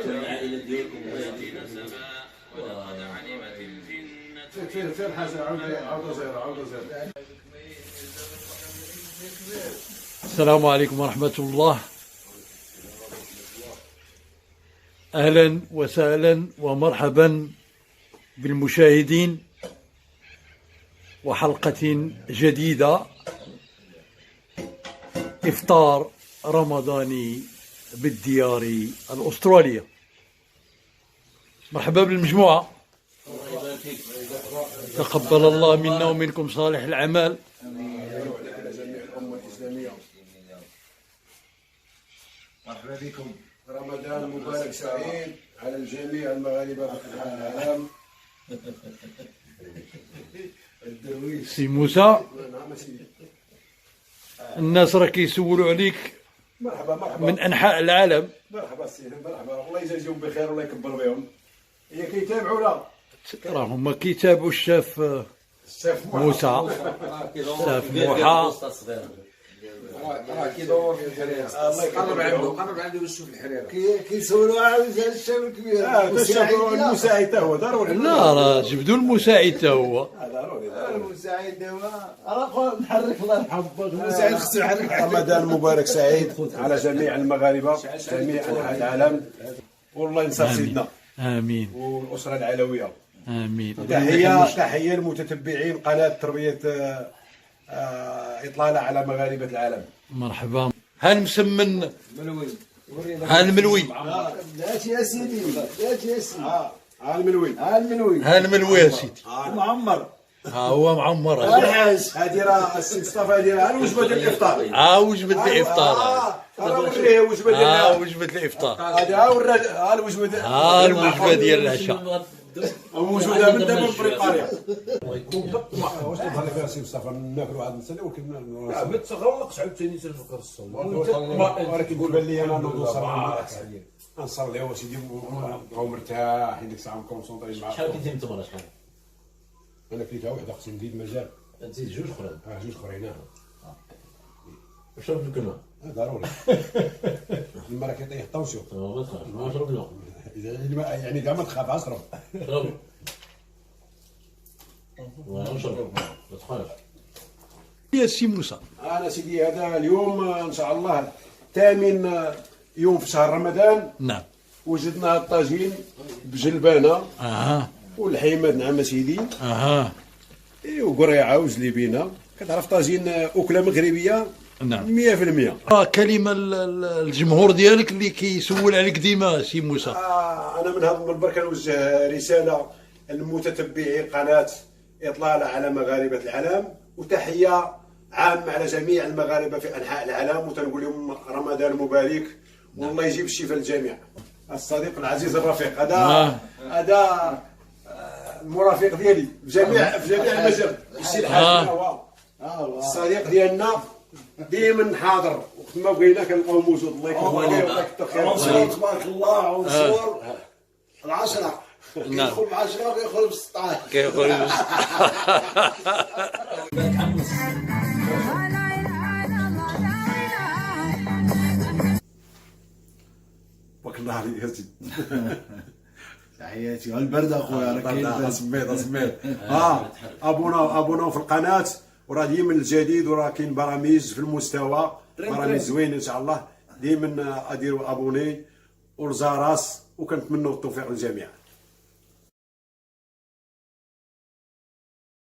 العائلة ديالكم فين حاجة عودة زيرو. السلام عليكم ورحمة الله. أهلا وسهلا ومرحبا بالمشاهدين وحلقة جديدة، إفطار رمضاني بالديار الأسترالية. مرحبا بالمجموعة، تقبل الله منا ومنكم صالح الأعمال. مرحبا بكم، رمضان مبارك سعيد على الجميع المغاربة في أنحاء العالم. سي موسى، الناس راه كيسولوا عليك مرحبا من أنحاء العالم. مرحبا سيدي، مرحبا، الله يجازيهم بخير والله يكبر بهم. هي كيتابعونا، راهم كيتابعوا الشاف موسى، الشاف موحى. راه كيدور في الحريره. الله يكبر قرب عنده ويشوف الحريره. كيسولوا على الشاب الكبير. المساعد حتى هو ضروري. لا راه جبدوا المساعد حتى هو. ضروري. المساعد هو راه نحرك الله يحفظك. المساعد خصو يحرك. رمضان مبارك سعيد على جميع المغاربة جميع أنحاء العالم، والله ينصر سيدنا آمين والأسرة العلوية. آمين. تحية لمتتبعين قناة تربية إطلالة على مغاربة العالم. مرحبا. هالمسمن ملوي هالملوي داتي يا سيدي، داتي يا سيدي. الملوي المنوي هالملوي يا سيدي. معمر. ها هو معمر. الحاج هذه راه السي مصطفى، هذه راه الوجبة ديال الإفطار. وجبة الإفطار. راه وريه وجبة ديال وجبة الإفطار. هذه الوجبة ديال الوجبة ديال العشاء. موجودة من دابا في بريطانيا. واش تظهر لك السي مصطفى ناكلوا واحد نسالي ولكن ما تغلقش عاوتاني تنفكر الصوم. ولكن كيبان لي انا نصليو سيدي نبقاو مرتاحين ديك الساعه مكونسونطرين مع شحال كنتي متمرة شحال؟ انا كليتها وحده خصني نزيد مازال. نزيد جوج اخرين. جوج اخرين. وشرب الكلمة؟ ضروري. المرة كيطيح الطونسيون. ما تخافش، ما شرب له. يعني كاع ما تخاف اشرب. شرب. نشرب، ما تخافش. يا سي موسى، انا سيدي هذا اليوم ان شاء الله ثامن يوم في شهر رمضان. نعم. وجدنا الطاجين بجلبانه والحيمات. نعم سيدي. وقريعه وجليبينه. كتعرف طاجين اكله مغربيه. نعم 100%. كلمة الجمهور ديالك اللي كيسول عليك ديما سي موسى. انا من هذا المنبر كنوجه رساله لمتتبعي قناه اطلاله على مغاربه العالم، وتحيه عامه على جميع المغاربه في انحاء العالم، وتنقول لهم رمضان مبارك والله يجيب الشفاء للجميع. الصديق العزيز الرفيق هذا المرافق ديالي في جميع المجال. السي الحاج هو الصديق ديالنا، ديما حاضر وقت ما بغينا كنلقاو موجود. الله يكرمه عليه والله يكثر خيره. تبارك الله. عنصر العشرة كيدخل ب10 وكيخرج ب16. بارك الله عليك يا سيدي. تحياتي. البرد اخويا راه كاين. سميت ابونا في القناه، وراه ديما الجديد، وراه كاين برامج في المستوى، برامج زوين ان شاء الله. ديما اديروا ابوني والجرس، وكنتمنوا التوفيق للجميع.